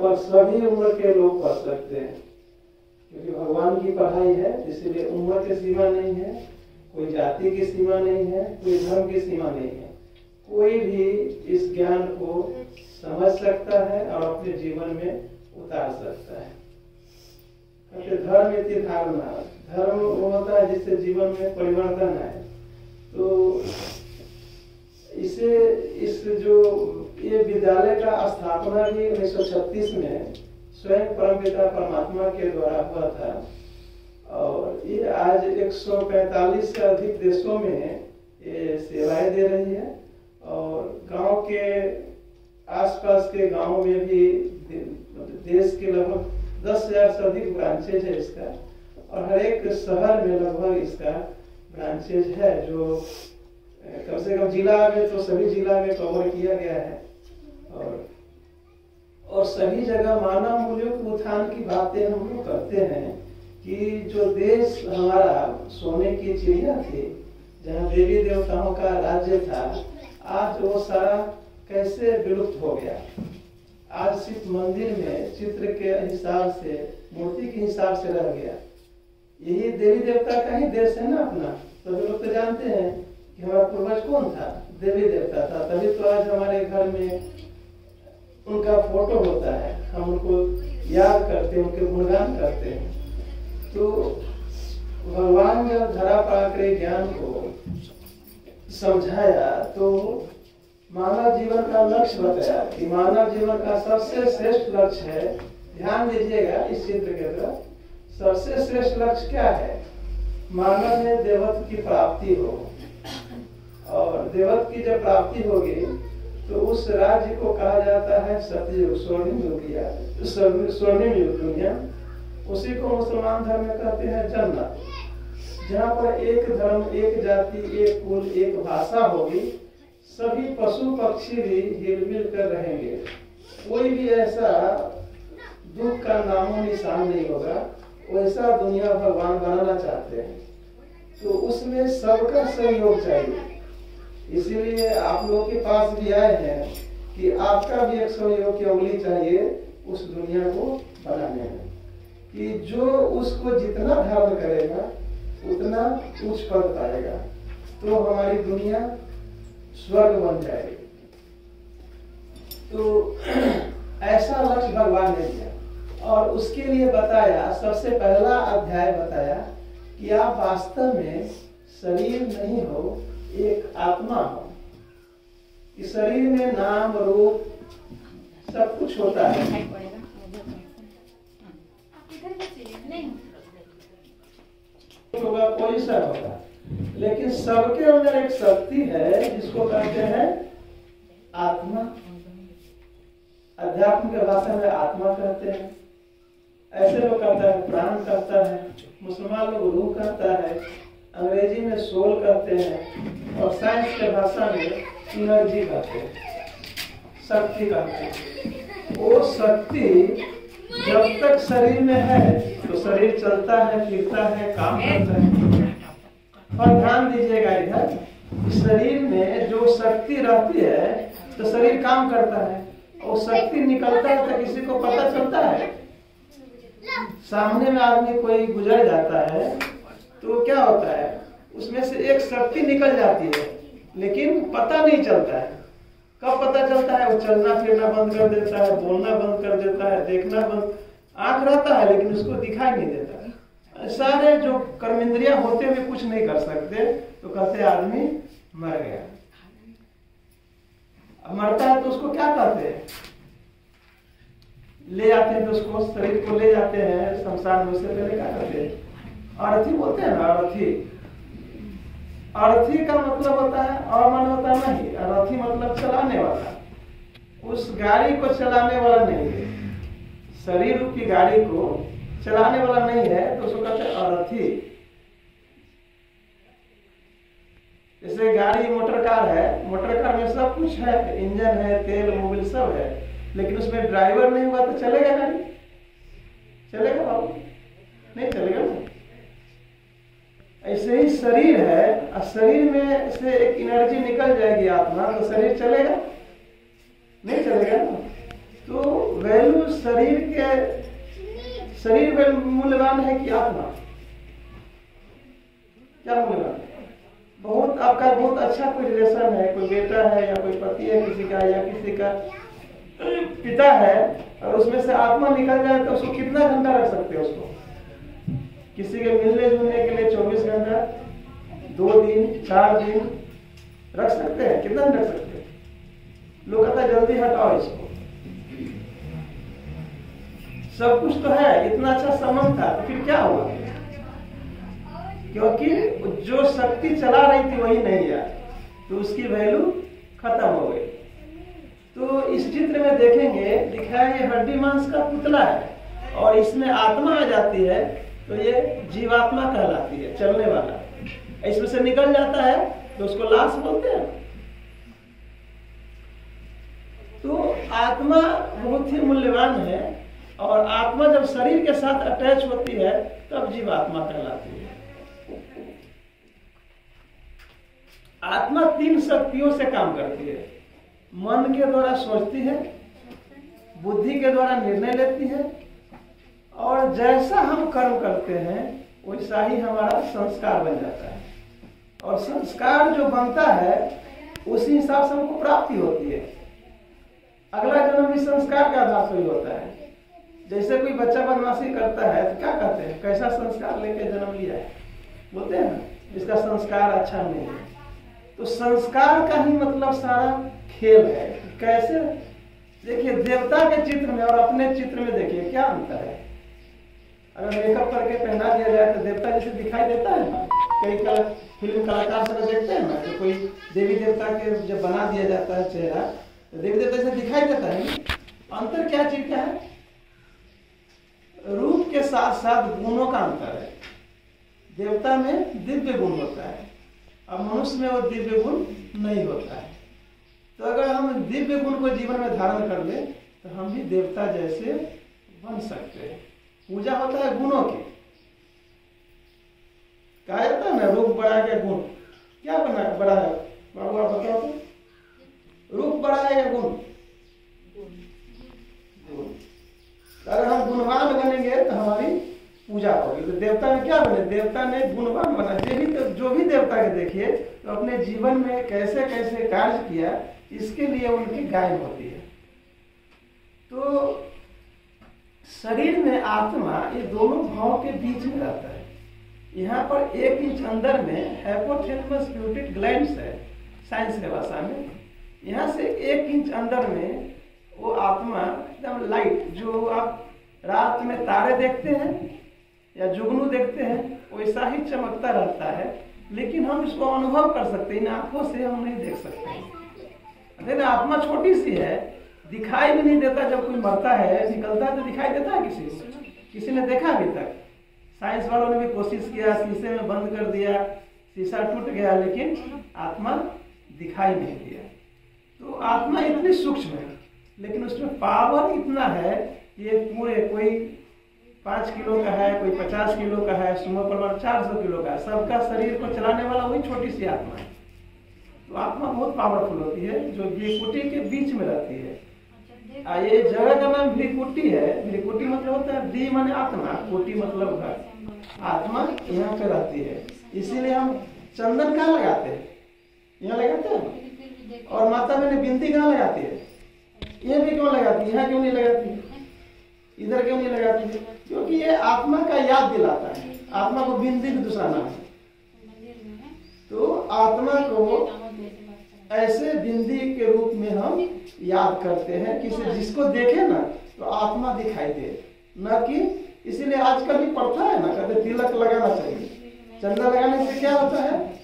लगभग सभी उम्र के लोग पढ़ सकते हैं, क्योंकि भगवान की पढ़ाई है, इसलिए उम्र की सीमा नहीं है, कोई जाति की सीमा नहीं है, कोई धर्म की सीमा नहीं है। कोई भी इस ज्ञान को समझ सकता है और अपने जीवन में उतार सकता है। कहते धर्म इति धारणा, धर्म वो होता है जिससे जीवन में परिवर्तन आए। तो इस जो ये विद्यालय का स्थापना भी 1936 में स्वयं परमपिता परमात्मा के द्वारा हुआ था, और ये आज 145 से अधिक देशों में ये सेवाएं दे रही है। और गांव के आसपास के गांवों में भी देश के लगभग 10,000 से अधिक ब्रांचेज है इसका, और हर एक शहर में लगभग इसका ब्रांचेज है, जो कम से कम जिला में तो सभी जिला में कवर किया गया है। और सभी जगह मानव मूल्यों के उत्थान की बातें हम लोग करते हैं कि जो देश हमारा सोने की चिड़िया थी, जहाँ देवी देवताओं का राज्य था, आज वो सारा कैसे विलुप्त हो गया। आज सिर्फ मंदिर में चित्र के हिसाब से, मूर्ति के हिसाब से रह गया। यही देवी देवता का ही देश है ना अपना। सभी लोग तो जानते हैं कि हमारा पूर्वज कौन था, देवी देवता था, तभी तो आज हमारे घर में उनका फोटो होता है, हम उनको याद करते हैं, उनके गुणगान करते हैं। तो भगवान जब धरा पाकर ज्ञान को समझाया तो मानव जीवन का लक्ष्य बताया कि मानव जीवन का सबसे श्रेष्ठ लक्ष्य है, ध्यान दीजिएगा इस चित्र के तरफ, सबसे श्रेष्ठ लक्ष्य क्या है? मानव में देवत्व की प्राप्ति हो, और देवत्व की जब प्राप्ति होगी तो उस राज्य को कहा जाता है सतयुग, स्वर्णिम युग, स्वर्णिम युग दुनिया। उसी को मुसलमान धर्म में कहते हैं जन्नत, जहाँ पर एक धर्म, एक जाति, एक कुल, एक भाषा होगी, सभी पशु पक्षी भी हिलमिल कर रहेंगे, कोई भी ऐसा दुख का नामो निशान नहीं होगा। वैसा दुनिया भगवान बनाना चाहते हैं, तो उसमें सबका सहयोग चाहिए। इसीलिए आप लोग के पास भी आए हैं कि आपका भी एक सहयोग की उंगली चाहिए उस दुनिया को बनाने में, कि जो उसको जितना धारण करेगा उतना उच्च पद पाएगा, तो हमारी दुनिया स्वर्ग बन जाएगी। तो ऐसा लक्ष्य भगवान ने दिया, और उसके लिए बताया, सबसे पहला अध्याय बताया कि आप वास्तव में शरीर नहीं हो, एक आत्मा हो। इस शरीर में नाम रूप सब कुछ होता है, होगा कोई सा होगा, लेकिन सबके अंदर एक शक्ति है जिसको कहते हैं आत्मा। अध्यात्म के भाषा में आत्मा कहते हैं, ऐसे लोग कहता है प्राण कहता है, मुसलमान लोग रूह कहता है, अंग्रेजी में सोल कहते हैं, और साइंस के भाषा में एनर्जी कहते हैं, शक्ति कहते हैं। वो शक्ति जब तक शरीर में है तो शरीर चलता है, फिरता है, काम करता है। और ध्यान दीजिएगा इधर, शरीर में जो शक्ति रहती है तो शरीर काम करता है, और शक्ति निकलता है तो किसी को पता चलता है। सामने में आदमी कोई गुजर जाता है तो क्या होता है, उसमें से एक शक्ति निकल जाती है, लेकिन पता नहीं चलता है। कब पता चलता है? वो चलना फिरना बंद कर देता है, बोलना बंद कर देता है, देखना बंद, आंख रहता है लेकिन उसको दिखाई नहीं देता। सारे जो कर्मेंद्रियां होते हुए कुछ नहीं कर सकते, तो कहते आदमी मर गया। अब मरता है तो उसको क्या कहते हैं? ले जाते हैं तो उसको, शरीर को ले जाते हैं शमशान में, उससे पहले क्या करते हैं? अर्थी बोलते हैं ना, अर्थी। अर्थी का मतलब होता है, अमन होता नहीं, अर्थी मतलब चलाने वाला। उस गाड़ी को चलाने वाला नहीं है, शरीर की गाड़ी को चलाने वाला नहीं है, तो उसको कहते हैं अर्थी। जैसे गाड़ी मोटर कार है, मोटर कार में सब कुछ है, इंजन है, तेल मोबिल सब है, लेकिन उसमें ड्राइवर नहीं हुआ तो चलेगा गाड़ी? चलेगा बाबू? नहीं चलेगा ना। ऐसे ही शरीर है, और शरीर में से एक एनर्जी निकल जाएगी आत्मा, तो शरीर चलेगा? नहीं चलेगा ना। तो वैल्यू शरीर मूल्यवान है कि आत्मा? क्या मूल्यवान है? बहुत आपका बहुत अच्छा कोई रिलेशन है, कोई बेटा है या कोई पति है किसी का, या किसी का पिता है, और उसमें से आत्मा निकल जाए तो उसको कितना घंटा रख सकते हैं? उसको किसी के मिलने जुलने के लिए 24 घंटा, 2 दिन, 4 दिन रख सकते हैं? कितना रख सकते हैं? लोग कहते हैं जल्दी हटाओ इसको। सब कुछ तो है, इतना अच्छा संबंध था, तो फिर क्या हुआ? क्योंकि जो शक्ति चला रही थी वही नहीं है, तो उसकी वैल्यू खत्म हो गई। तो इस चित्र में देखेंगे दिखाया ये हड्डी मांस का पुतला है, और इसमें आत्मा आ जाती है तो ये जीवात्मा कहलाती है, चलने वाला। इसमें से निकल जाता है तो उसको लाश बोलते हैं। तो आत्मा बहुत ही मूल्यवान है, और आत्मा जब शरीर के साथ अटैच होती है तब जीवात्मा कहलाती है। आत्मा 3 शक्तियों से काम करती है। मन के द्वारा सोचती है, बुद्धि के द्वारा निर्णय लेती है, और जैसा हम कर्म करते हैं वैसा ही हमारा संस्कार बन जाता है। और संस्कार जो बनता है उसी हिसाब से हमको प्राप्ति होती है। अगला जन्म भी संस्कार के आधार पर ही होता है। जैसे कोई बच्चा बदमाशी करता है तो क्या कहते हैं? कैसा संस्कार लेके जन्म लिया है, बोलते हैं ना, इसका संस्कार अच्छा नहीं है। तो संस्कार का ही मतलब सारा खेल है। कैसे? देखिए, देवता के चित्र में और अपने चित्र में देखिए क्या अंतर है। अगर मेकअप करके पहना दिया जाए तो देवता जैसे दिखाई देता है ना। कई फिल्म कलाकार सब देखते हैं ना, तो कोई देवी देवता के जब बना दिया जाता है चेहरा तो देवी देवता जैसे दिखाई देता है। अंतर क्या चीज क्या है? रूप के साथ साथ गुणों का अंतर है। देवता में दिव्य गुण होता है, अब मनुष्य में वो दिव्य गुण नहीं होता है। तो अगर हम दिव्य गुण को जीवन में धारण कर ले तो हम भी देवता जैसे बन सकते हैं। पूजा होता है गुणों की। कहा जाता है ना, रूप बड़ा है गुण। क्या बड़ा है बाबू, आप बताओ तो? रूप बड़ा है या गुण? अगर हम गुणवान बनेंगे तो हमारी पूजा होगी। तो देवता में क्या बने? देवता ने गुणवान बना। जो भी देवता के देखिए तो अपने जीवन में कैसे कैसे कार्य किया, इसके लिए उनकी गायन होती है। तो शरीर में आत्मा ये दोनों भाव के बीच में रहता है। यहाँ पर 1 इंच अंदर में हाइपोथैलेमस प्यूबिक ग्लैंड्स है साइंस के भाषा में। यहाँ से 1 इंच अंदर में वो आत्मा एकदम लाइट, जो आप रात में तारे देखते हैं या जुगनू देखते हैं वैसा ही चमकता रहता है, लेकिन हम इसको अनुभव कर सकते हैं। इन आंखों से हम नहीं देख सकते हैं। आत्मा छोटी सी है, दिखाई भी नहीं देता। जब कोई मरता है निकलता है तो दिखाई देता है किसी ने देखा अभी तक? साइंस वालों ने भी कोशिश किया, शीशे में बंद कर दिया, शीशा टूट गया, लेकिन आत्मा दिखाई नहीं दिया। तो आत्मा इतनी सूक्ष्म है, लेकिन उसमें पावर इतना है। ये पूरे कोई 5 किलो का है, कोई 50 किलो का है, सुमो परमाणु 400 किलो का है, सबका शरीर को चलाने वाला वही छोटी सी आत्मा है। तो आत्मा बहुत पावरफुल होती है, जो भ्रिकुटी के बीच में रहती है। ये जगह का नाम भ्रिकुटी है। भ्रिकुटी मतलब होता है डी माने आत्मा, कोटि मतलब घर। आत्मा यहाँ पे रहती है, इसीलिए हम चंदन कहाँ लगाते हैं? यहाँ लगाते हैं। और माता मैंने बिंदी कहाँ लगाती है? ये भी क्यों लगाती है? यहाँ क्यों नहीं लगाती? इधर क्यों नहीं लगाती है? क्योंकि ये आत्मा का याद दिलाता है। आत्मा को बिंदी भी दूसरा नाम है। तो आत्मा को ऐसे बिंदी के रूप में हम याद करते हैं कि जिसको देखे ना तो आत्मा दिखाई दे, न कि इसीलिए आजकल भी प्रथा है ना, कहते तिलक लगाना चाहिए। चंदन लगाने से क्या होता है?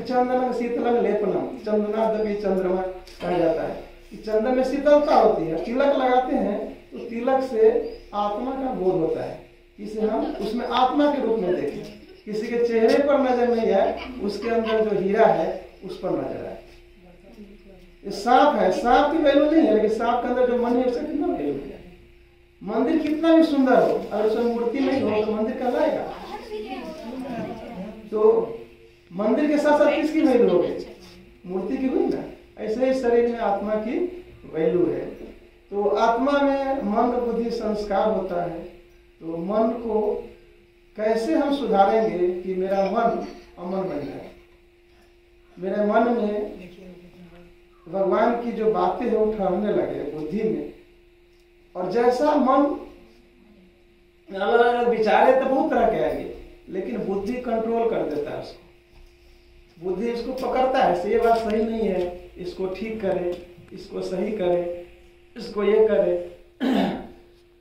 चंदन शीतलंग लेपनम, चंदनादि चंद्रमा कहा जाता है कि चंदन में शीतलता होती है। तिलक लगाते हैं तो तिलक से आत्मा का बोध होता है, इसे हम उसमें आत्मा के रूप में देखें। किसी के चेहरे पर नजर नहीं आए, उसके अंदर जो हीरा है उस पर नजर आए। ये सांप है, सांप की वैल्यू नहीं है, लेकिन सांप के अंदर जो मन है उसका कितना वैल्यू है। मंदिर कितना भी सुंदर हो, अगर उसमें मूर्ति नहीं हो तो मंदिर कहलाएगा? तो मंदिर के साथ साथ किसकी वैल्यू होगी? मूर्ति की हुई ना। ऐसे ही शरीर में आत्मा की वैल्यू है। तो आत्मा में मन बुद्धि संस्कार होता है। तो मन को कैसे हम सुधारेंगे कि मेरा मन अमन बन जाए, मेरे मन में भगवान की जो बातें हैं वो ठहरने लगे बुद्धि में। और जैसा मन अलग अलग विचारे तो बहुत तरह के आएंगे, लेकिन बुद्धि कंट्रोल कर देता है उसको। बुद्धि इसको पकड़ता है, ये बात सही नहीं है, इसको ठीक करे, इसको सही करे, इसको ये करे।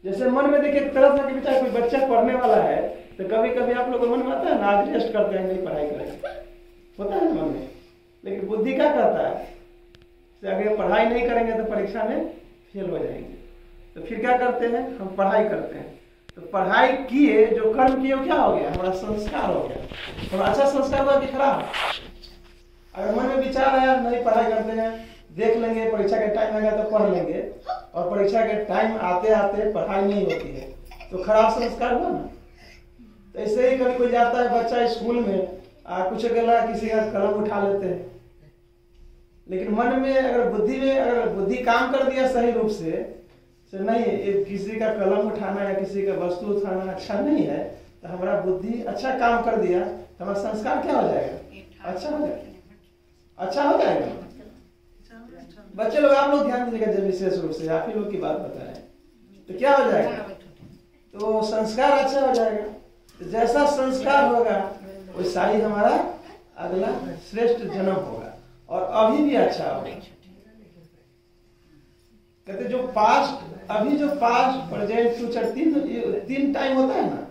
जैसे मन में देखिए तरह तरह के विचार, कोई बच्चा पढ़ने वाला है तो कभी कभी आप लोग को मन में आता है ना, आज रेस्ट करते हैं, नहीं पढ़ाई करेंगे, होता है मन में। लेकिन बुद्धि क्या कहता है, अगर पढ़ाई नहीं करेंगे तो परीक्षा में फेल हो जाएंगे। तो फिर क्या करते हैं, हम पढ़ाई करते हैं। तो पढ़ाई किए, जो कर्म किए, क्या हो गया, हमारा संस्कार हो गया। हमारा अच्छा संस्कार हुआ कि खराब। अगर मन में विचार आया नहीं पढ़ाई करते हैं, देख लेंगे परीक्षा के टाइम आएगा तो पढ़ लेंगे, और परीक्षा के टाइम आते आते पढ़ाई नहीं होती है, तो खराब संस्कार हुआ ना। तो ऐसे ही कभी कोई जाता है बच्चा स्कूल में, कुछ गला किसी का कलम उठा लेते हैं, लेकिन मन में अगर बुद्धि काम कर दिया सही रूप से नहीं, किसी का कलम उठाना या किसी का वस्तु उठाना अच्छा नहीं है, तो हमारा बुद्धि अच्छा काम कर दिया तो हमारा संस्कार क्या हो जाएगा, अच्छा हो जाएगा, अच्छा हो जाएगा। बच्चे लोग आप लोग ध्यान दीजिएगा जब विशेष रूप से, आप ही लोग की बात बता रहे हैं, तो क्या हो जाएगा, तो संस्कार अच्छा हो जाएगा। तो जैसा संस्कार होगा वैसा ही हमारा अगला श्रेष्ठ जन्म होगा, और अभी भी अच्छा होगा। कहते जो पास्ट, अभी जो पास्ट प्रेजेंट फ्यूचर तीन टाइम होता है ना,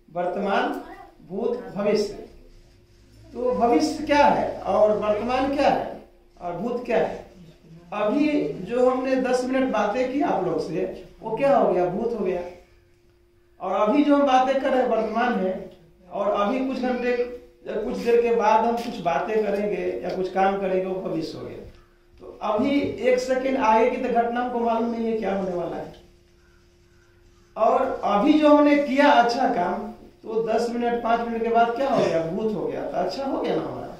वर्तमान भूत भविष्य। तो भविष्य क्या है और वर्तमान क्या है और भूत क्या है। अभी जो हमने 10 मिनट बातें की आप लोग से, वो क्या हो गया, भूत हो गया। और अभी जो हम बातें कर रहे हैं वर्तमान है, और अभी कुछ घंटे कुछ देर के बाद हम कुछ बातें करेंगे या कुछ काम करेंगे, वो भविष्य हो गया। तो अभी 1 सेकेंड आगे की तो घटना को मालूम नहीं है क्या होने वाला है। और अभी जो हमने किया अच्छा काम, तो 10 मिनट 5 मिनट के बाद क्या हो गया, भूत हो गया। तो अच्छा हो गया ना हमारा।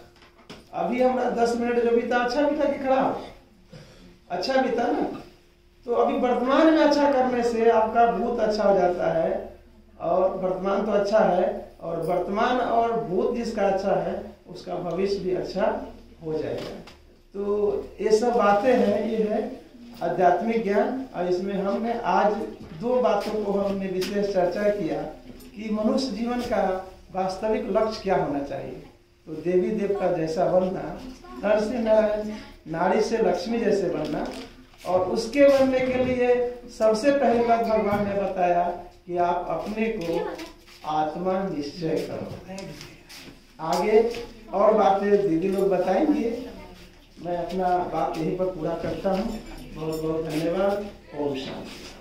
अभी हमारा 10 मिनट जो बीता अच्छा बीता कि खराब, अच्छा बीता ना। तो अभी वर्तमान में अच्छा करने से आपका भूत अच्छा हो जाता है, और वर्तमान तो अच्छा है, और वर्तमान और भूत जिसका अच्छा है उसका भविष्य भी अच्छा हो जाएगा। तो ये सब बातें हैं, ये है आध्यात्मिक ज्ञान। और इसमें हमने आज 2 बातों को हमने विशेष चर्चा किया कि मनुष्य जीवन का वास्तविक लक्ष्य क्या होना चाहिए। तो देवी देवता जैसा बनना, नर से नारायण, नारी से लक्ष्मी जैसे बनना, और उसके बनने के लिए सबसे पहली बात भगवान ने बताया कि आप अपने को आत्मा निश्चय करो। आगे और बातें दीदी लोग बताएंगे। मैं अपना बात यहीं पर पूरा करता हूँ। बहुत बहुत धन्यवाद। ओम शांति।